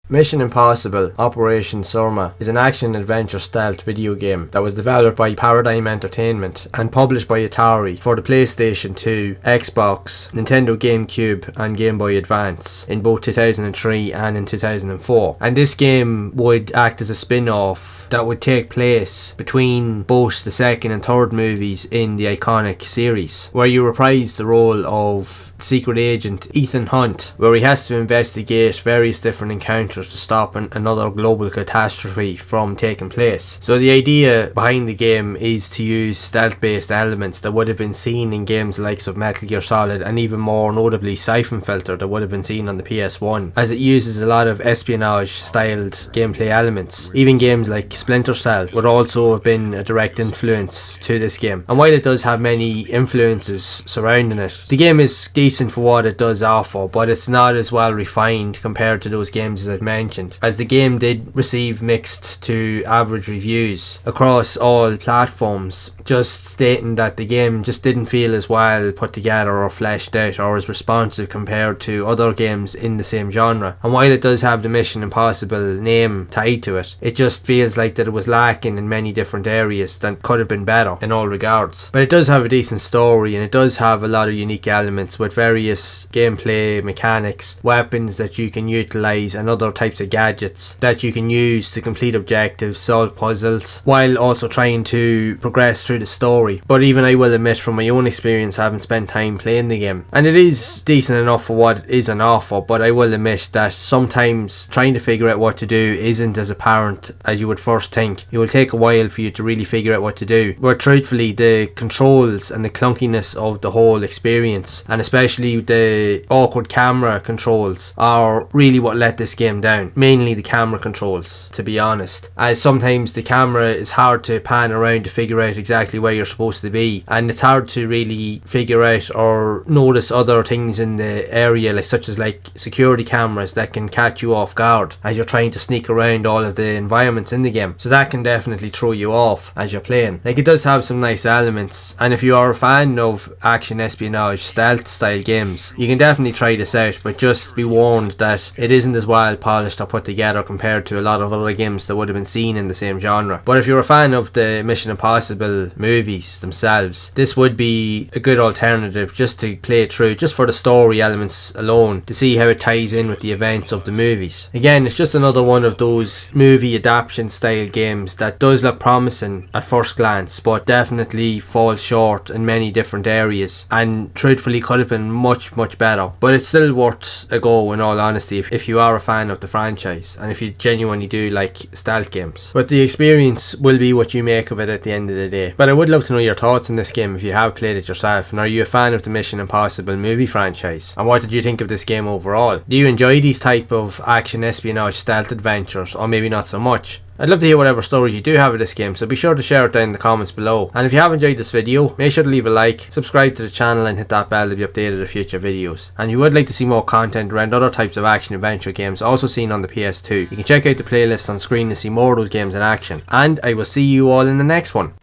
Mission Impossible Operation Surma is an action-adventure stealth video game that was developed by Paradigm Entertainment and published by Atari for the PlayStation 2, Xbox, Nintendo GameCube and Game Boy Advance in both 2003 and in 2004. And this game would act as a spin-off that would take place between both the second and third movies in the iconic series, where you reprise the role of secret agent Ethan Hunt, where he has to investigate various different encounters to stop another global catastrophe from taking place. So the idea behind the game is to use stealth based elements that would have been seen in games like Metal Gear Solid, and even more notably Siphon Filter that would have been seen on the PS1, as it uses a lot of espionage styled gameplay elements. Even games like Splinter Cell would also have been a direct influence to this game, and while it does have many influences surrounding it, the game is decent for what it does offer, but it's not as well refined compared to those games as I've mentioned, as the game did receive mixed to average reviews across all platforms, just stating that the game just didn't feel as well put together or fleshed out or as responsive compared to other games in the same genre. And while it does have the Mission Impossible name tied to it, it just feels like that it was lacking in many different areas that could have been better in all regards. But it does have a decent story, and it does have a lot of unique elements with various gameplay mechanics, weapons that you can utilize and other types of gadgets that you can use to complete objectives, solve puzzles, while also trying to progress through the story. But even I will admit from my own experience, I haven't spent time playing the game, and it is decent enough for what it is on offer, but I will admit that sometimes trying to figure out what to do isn't as apparent as you would first think. It will take a while for you to really figure out what to do, but truthfully the controls and the clunkiness of the whole experience, and especially the awkward camera controls, are really what let this game down. Mainly the camera controls, to be honest, as sometimes the camera is hard to pan around to figure out exactly where you're supposed to be, and it's hard to really figure out or notice other things in the area, such as security cameras that can catch you off guard as you're trying to sneak around all of the environments in the game. So that can definitely throw you off as you're playing. It does have some nice elements, and if you are a fan of action espionage stealth style games, you can definitely try this out, but just be warned that it isn't as well polished or put together compared to a lot of other games that would have been seen in the same genre. But if you're a fan of the Mission Impossible movies themselves, this would be a good alternative just to play through, just for the story elements alone, to see how it ties in with the events of the movies. Again, it's just another one of those movie adaptation style games that does look promising at first glance, but definitely falls short in many different areas, and truthfully could have been much better. But it's still worth a go, in all honesty, if you are a fan of the franchise and if you genuinely do like stealth games. But the experience will be what you make of it at the end of the day. But I would love to know your thoughts on this game if you have played it yourself, and are you a fan of the Mission Impossible movie franchise, and what did you think of this game overall? Do you enjoy these type of action espionage stealth adventures, or maybe not so much? I'd love to hear whatever stories you do have of this game, so be sure to share it down in the comments below. And if you have enjoyed this video, make sure to leave a like, subscribe to the channel and hit that bell to be updated of future videos. And if you would like to see more content around other types of action adventure games also seen on the PS2, you can check out the playlist on screen to see more of those games in action. And I will see you all in the next one.